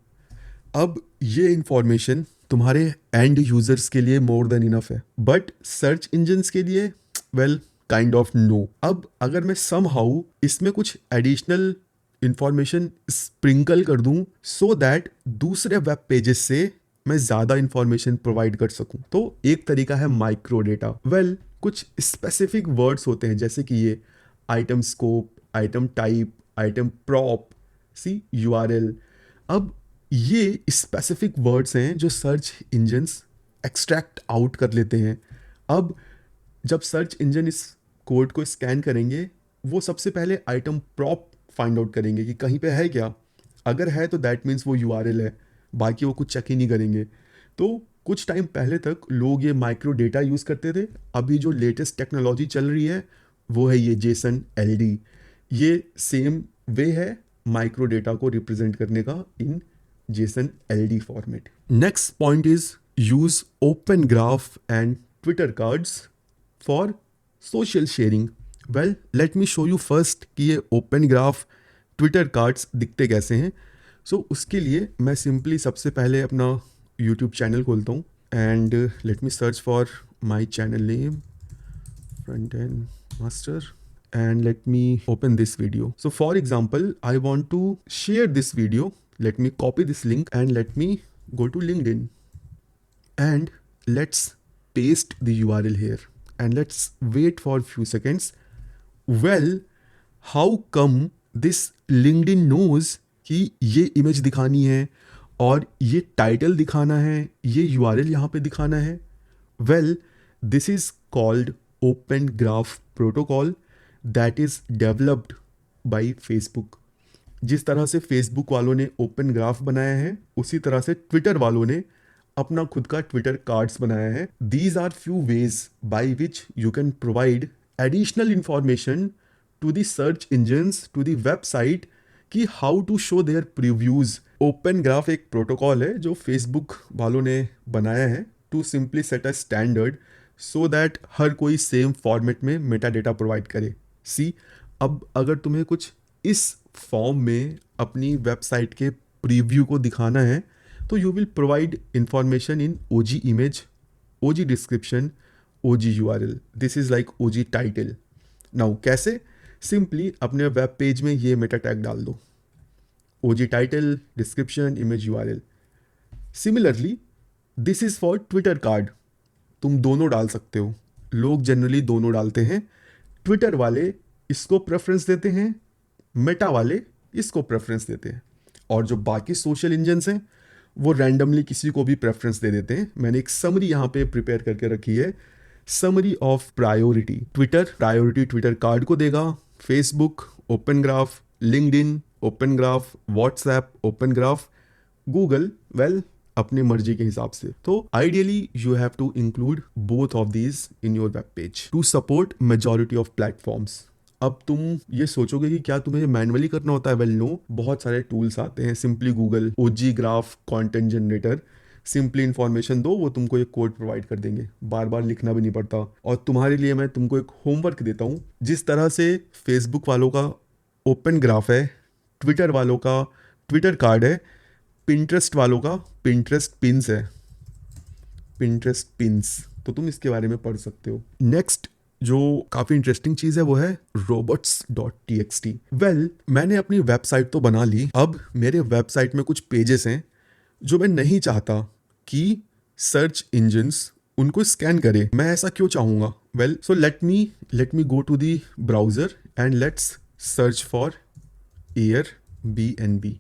अब ये इंफॉर्मेशन तुम्हारे एंड यूजर्स के लिए मोर देन इनफ है, बट सर्च इंजन्स के लिए वेल काइंड ऑफ नो। अब अगर मैं समहाउ इसमें कुछ एडिशनल इंफॉर्मेशन स्प्रिंकल कर दूं सो दैट दूसरे वेब पेजेस से मैं ज़्यादा इंफॉर्मेशन प्रोवाइड कर सकूं, तो एक तरीका है माइक्रो डेटा। वेल कुछ स्पेसिफिक वर्ड्स होते हैं जैसे कि ये item scope, item type, item prop, see URL। अब ये स्पेसिफिक वर्ड्स हैं जो सर्च इंजन्स एक्सट्रैक्ट आउट कर लेते हैं। अब जब सर्च इंजन इस कोड को स्कैन करेंगे वो सबसे पहले आइटम प्रॉप फाइंड आउट करेंगे कि कहीं पे है क्या। अगर है तो दैट मीन्स वो URL है, बाकी वो कुछ चेक ही नहीं करेंगे। तो कुछ टाइम पहले तक लोग ये माइक्रो डेटा यूज़ करते थे। अभी जो लेटेस्ट टेक्नोलॉजी चल रही है वो है ये JSON LD। ये सेम वे है माइक्रो डेटा को रिप्रेजेंट करने का इन JSON LD format. Next point is use open graph and Twitter cards for social sharing. Well late me show you first कि ये ओपन ग्राफ ट्विटर कार्ड्स दिखते कैसे हैं। सो उसके लिए मैं सिंपली सबसे पहले अपना यूट्यूब चैनल खोलता हूँ and let me search for my channel name front end master and let me open this video. So for example, I want to share this video. Let me copy this link and let me go to LinkedIn and let's paste the URL here and let's wait for a few seconds. Well, how come this LinkedIn knows कि ये image दिखानी है और ये title दिखाना है, ये URL यहाँ पे दिखाना है? Well, this is called Open Graph Protocol that is developed by Facebook. जिस तरह से फेसबुक वालों ने ओपन ग्राफ बनाया है, उसी तरह से ट्विटर वालों ने अपना खुद का ट्विटर कार्ड्स बनाया है. These are few ways by which you can provide additional information to the search engines, to the website कि how to show their previews. Open graph एक प्रोटोकॉल है जो फेसबुक वालों ने बनाया है to simply set a standard so that हर कोई सेम फॉर्मेट में मेटा डेटा प्रोवाइड करे. सी, अब अगर तुम्हें कुछ इस फॉर्म में अपनी वेबसाइट के प्रीव्यू को दिखाना है तो you will provide information in OG image, OG description, OG URL. This is like OG title. Now कैसे? सिंपली अपने वेब पेज में ये मेटा टैग डाल दो, OG title, description, image, URL. Similarly this is for Twitter card. तुम दोनों डाल सकते हो. लोग जनरली दोनों डालते हैं. ट्विटर वाले इसको प्रेफरेंस देते हैं, मेटा वाले इसको प्रेफरेंस देते हैं, और जो बाकी सोशल इंजन्स हैं वो रैंडमली किसी को भी प्रेफरेंस दे देते हैं. मैंने एक समरी यहाँ पे प्रिपेयर करके रखी है, summary of priority. Twitter priority Twitter card को देगा, Facebook open graph, LinkedIn open graph, WhatsApp open graph, Google well अपनी मर्जी के हिसाब से. तो ideally you have to include both of these in your web page to support majority of platforms. अब तुम ये सोचोगे कि क्या तुम्हें मैनुअली करना होता है? वेल नो, बहुत सारे टूल्स आते हैं. Simply Google OG graph content generator, simply information दो, वो तुमको एक कोड प्रोवाइड कर देंगे. बार बार लिखना भी नहीं पड़ता. और तुम्हारे लिए मैं तुमको एक होमवर्क देता हूँ. जिस तरह से फेसबुक वालों का ओपन ग्राफ है, ट्विटर वालों का ट्विटर कार्ड है, पिंटरेस्ट वालों का पिंटरेस्ट पिन्स है, पिंटरेस्ट पिन्स. तो तुम इसके बारे में पढ़ सकते हो. नेक्स्ट जो काफ़ी इंटरेस्टिंग चीज़ है वो है robots.txt. वेल, मैंने अपनी वेबसाइट तो बना ली. अब मेरे वेबसाइट में कुछ पेजेस हैं जो मैं नहीं चाहता कि सर्च इंजन्स उनको स्कैन करे. मैं ऐसा क्यों चाहूँगा? Well, so let me go to the browser and let's search for Airbnb.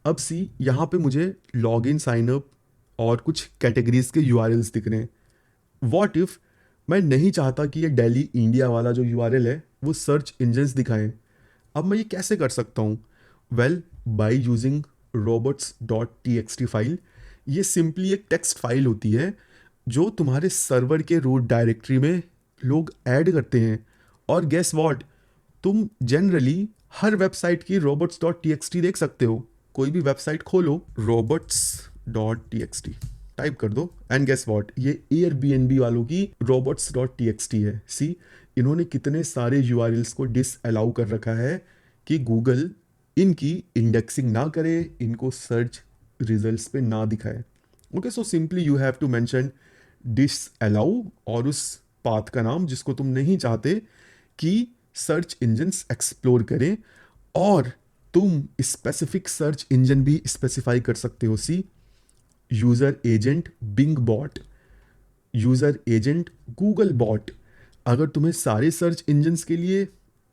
अब सी, यहाँ पे मुझे लॉगिन, साइनअप और कुछ कैटेगरीज के URLs दिख रहे हैं. व्हाट इफ़ मैं नहीं चाहता कि ये दिल्ली इंडिया वाला जो URL है वो सर्च इंजन्स दिखाएं? अब मैं ये कैसे कर सकता हूँ? Well, by using robots.txt file. ये सिंपली एक टेक्स्ट फाइल होती है जो तुम्हारे सर्वर के रूट डायरेक्टरी में लोग ऐड करते हैं. और गेस व्हाट, तुम जनरली हर वेबसाइट की robots.txt देख सकते हो. कोई भी वेबसाइट खोलो, robots.txt टाइप कर दो एंड गेस व्हाट, ये Airbnb वालों की robots.txt है. सी, इन्होंने कितने सारे URLs को डिसअलाउ कर रखा है कि गूगल इनकी इंडेक्सिंग ना करे, इनको सर्च रिजल्ट्स पे ना दिखाए. Okay, so simply you have to mention disallow और उस पाथ का नाम जिसको तुम नहीं चाहते कि सर्च इंजन्स एक्सप्लोर करें, और तुम स्पेसिफिक सर्च इंजन भी स्पेसिफाई कर सकते हो. See, user agent Bing bot, user agent Google bot. अगर तुम्हें सारे सर्च इंजन्स के लिए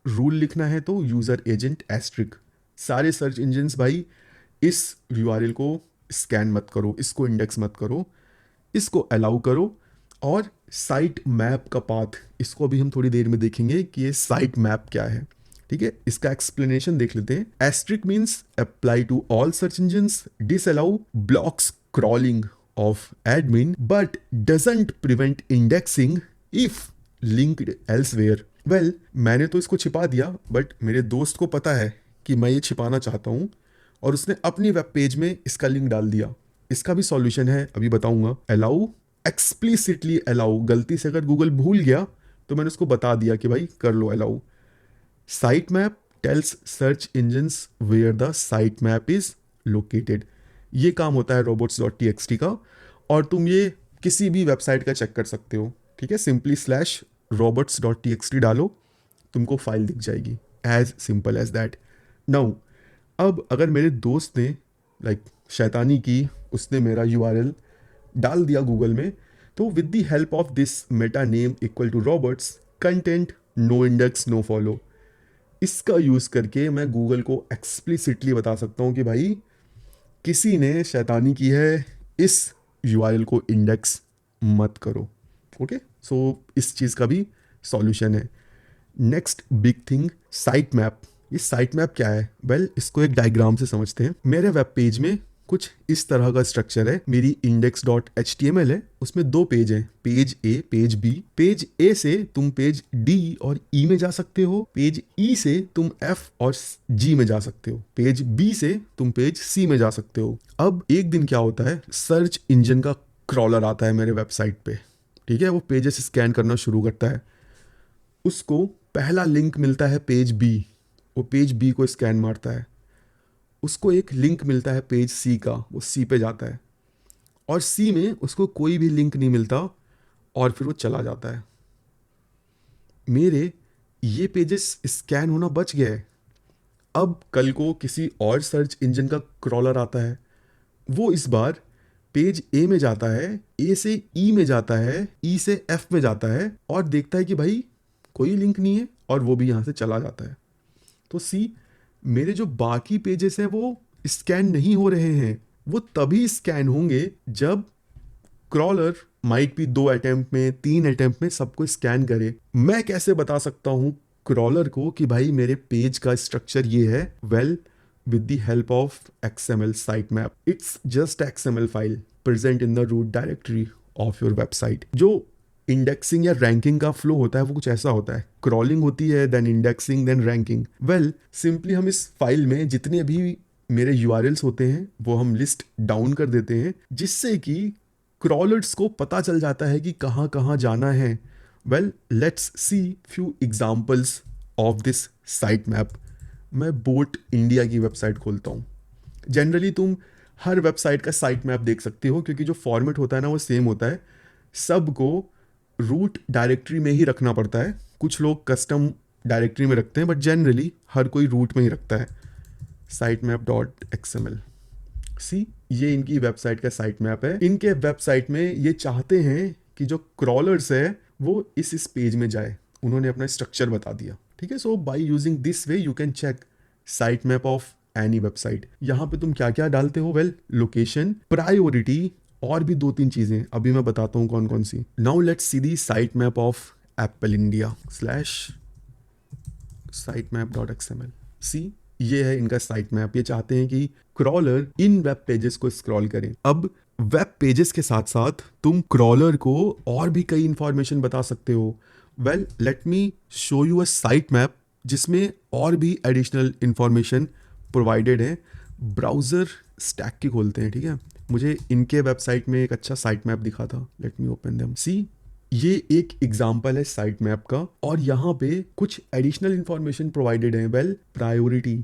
रूल लिखना है तो यूज़र एजेंट एस्ट्रिक. सारे सर्च इंजन्स भाई इस URL को स्कैन मत करो, इसको इंडेक्स मत करो, इसको अलाउ करो. और साइट मैप का पाथ, इसको अभी हम थोड़ी देर में देखेंगे कि ये साइट मैप क्या है. ठीक है, इसका एक्सप्लेनेशन देख लेते हैं. Asterisk means apply to all search engines, disallow blocks crawling of admin but doesn't prevent indexing if linked elsewhere. Well, मैंने तो इसको छिपा दिया, बट मेरे दोस्त को पता है कि मैं ये छिपाना चाहता हूँ और उसने अपनी वेब पेज में इसका लिंक डाल दिया. इसका भी सॉल्यूशन है, अभी बताऊंगा. Allow, explicitly allow. गलती से अगर गूगल भूल गया तो मैंने उसको बता दिया कि भाई कर लो allow. Site map tells search engines where the site map is located. ये काम होता है robots.txt का, और तुम ये किसी भी वेबसाइट का चेक कर सकते हो. ठीक है, सिंपली /robots.txt डालो, तुमको फाइल दिख जाएगी, as simple as that. Now अब अगर मेरे दोस्त ने शैतानी की, उसने मेरा यूआरएल डाल दिया गूगल में, तो with the help of this meta name equal to robots content noindex nofollow, इसका यूज़ करके मैं गूगल को एक्सप्लिसिटली बता सकता हूँ कि भाई किसी ने शैतानी की है, इस यूआरएल को इंडेक्स मत करो। ओके, सो इस चीज़ का भी सॉल्यूशन है। Next big thing, site map. ये साइट मैप क्या है? वेल, इसको एक डायग्राम से समझते हैं। मेरे वेब पेज में कुछ इस तरह का स्ट्रक्चर है। मेरी index.html है, उसमें दो पेज हैं, पेज ए, पेज बी। पेज ए से तुम पेज डी और ई में जा सकते हो, पेज ई से तुम एफ और जी में जा सकते हो, पेज बी से तुम पेज सी में जा सकते हो। अब एक दिन क्या होता है, सर्च इंजन का क्रॉलर आता है मेरे वेबसाइट पे, ठीक है, वो पेजेस स्कैन करना शुरू करता है। उसको पहला लिंक मिलता है पेज बी, वो पेज बी को स्कैन मारता है। उसको एक लिंक मिलता है पेज सी का, वो सी पे जाता है, और सी में उसको कोई भी लिंक नहीं मिलता और फिर वो चला जाता है। मेरे ये पेजेस स्कैन होना बच गए। अब कल को किसी और सर्च इंजन का क्रॉलर आता है, वो इस बार पेज ए में जाता है, ए से ई में जाता है, ई से एफ में जाता है, और देखता है कि भाई कोई लिंक नहीं है, और वो भी यहाँ से चला जाता है। तो सी, मेरे जो बाकी पेजेस हैं वो स्कैन नहीं हो रहे हैं। वो तभी स्कैन होंगे जब क्रॉलर माइट भी 2 अटेम्प्ट में, 3 अटेम्प्ट में सबको स्कैन करे। मैं कैसे बता सकता हूँ क्रॉलर को कि भाई मेरे पेज का स्ट्रक्चर ये है? Well, with the help of XML site map. It's just XML file present in the root directory of your website. जो इंडेक्सिंग या रैंकिंग का फ्लो होता है वो कुछ ऐसा होता है, क्रॉलिंग होती है, then indexing, then ranking. Well, simply हम इस फाइल में जितने भी मेरे यूआरएल्स होते हैं वो हम लिस्ट डाउन कर देते हैं, जिससे कि क्रॉलर्स को पता चल जाता है कि कहाँ कहाँ जाना है। Well, let's see few examples of this site map. मैं बोट इंडिया की वेबसाइट खोलता हूँ। जनरली तुम हर वेबसाइट का साइट मैप देख सकते हो, क्योंकि जो फॉर्मेट होता है ना वो सेम होता है, सबको रूट डायरेक्टरी में ही रखना पड़ता है। कुछ लोग कस्टम डायरेक्टरी में रखते हैं, बट जनरली हर कोई रूट में ही रखता है। साइट मैप डॉट XML, सी, ये इनकी वेबसाइट का साइट मैप है। इनके वेबसाइट में ये चाहते हैं कि जो क्रॉलर्स है वो इस पेज में जाए, उन्होंने अपना स्ट्रक्चर बता दिया, ठीक है। So by using this way you can check site map of any website. यहाँ पे तुम क्या क्या डालते हो? वेल, लोकेशन, प्रायोरिटी, और भी 2-3 चीजें, अभी मैं बताता हूँ कौन कौन सी। Now let's see the site map of Apple India /sitemap.xml। See, ये है इनका साइट मैप। ये चाहते हैं कि क्रॉलर इन वेब पेजेस को स्क्रॉल करें। अब वेब पेजेस के साथ साथ तुम क्रॉलर को और भी कई इंफॉर्मेशन बता सकते हो। Well, late me show you a site map जिसमें और भी एडिशनल इंफॉर्मेशन प्रोवाइडेड है। ब्राउज़र स्टैक की खोलते हैं, ठीक है। मुझे इनके वेबसाइट में एक अच्छा साइट मैप दिखा था, लेट मी ओपन देम। सी, ये एक एग्जाम्पल है साइट मैप का, और यहाँ पे कुछ एडिशनल इंफॉर्मेशन प्रोवाइडेड है। वेल, प्रायोरिटी,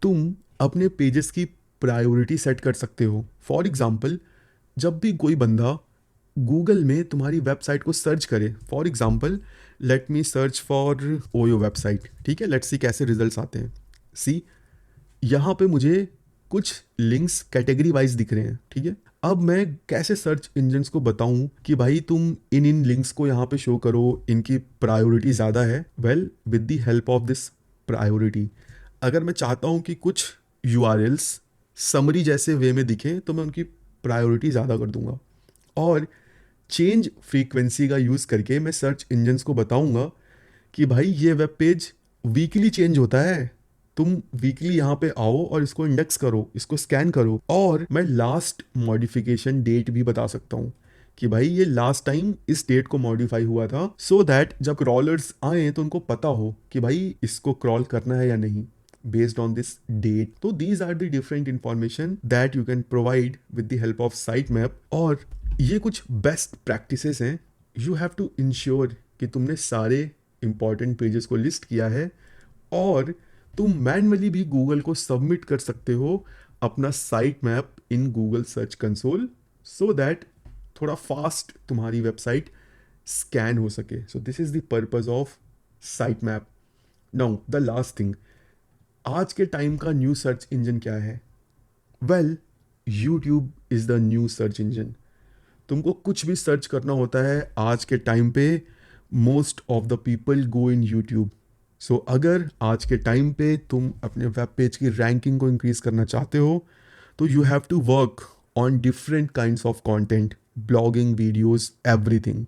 तुम अपने पेजेस की प्रायोरिटी सेट कर सकते हो। फॉर एग्जाम्पल, जब भी कोई बंदा गूगल में तुम्हारी वेबसाइट को सर्च करे, for example let me search for OYO website, ठीक है, लेट्स सी कैसे रिजल्ट्स आते हैं। सी, यहाँ पे मुझे कुछ लिंक्स कैटेगरी वाइज दिख रहे हैं, ठीक है। अब मैं कैसे सर्च इंजन्स को बताऊं कि भाई तुम इन इन लिंक्स को यहाँ पे शो करो, इनकी प्रायोरिटी ज़्यादा है? Well, with the help of this priority, अगर मैं चाहता हूँ कि कुछ यूआरएल्स समरी जैसे वे में दिखें तो मैं उनकी प्रायोरिटी ज़्यादा कर दूंगा, और चेंज फ्रीक्वेंसी का यूज़ करके मैं सर्च इंजन्स को बताऊंगा कि भाई ये वेब पेज वीकली चेंज होता है, तुम वीकली यहाँ पे आओ और इसको इंडेक्स करो, इसको स्कैन करो। और मैं लास्ट मॉडिफिकेशन डेट भी बता सकता हूँ कि भाई ये लास्ट टाइम इस डेट को मॉडिफाई हुआ था, सो दैट जब क्रॉलर्स आए तो उनको पता हो कि भाई इसको क्रॉल करना है या नहीं, based on this date. तो these are the different information that you can provide with the help of sitemap. और ये कुछ बेस्ट प्रैक्टिसेस हैं। यू हैव टू इंश्योर कि तुमने सारे इंपॉर्टेंट पेजेस को लिस्ट किया है, और तुम मैनुअली भी गूगल को सबमिट कर सकते हो अपना site map in Google search console, so that थोड़ा फास्ट तुम्हारी वेबसाइट स्कैन हो सके। So this is the purpose of site map. Now the last thing, आज के टाइम का न्यू सर्च इंजन क्या है? Well, YouTube is the new search engine. तुमको कुछ भी सर्च करना होता है आज के टाइम पे, most of the people go in YouTube. So अगर आज के टाइम पे तुम अपने वेब पेज की रैंकिंग को इंक्रीज करना चाहते हो, तो you have to work on different kinds of content, blogging, videos, everything.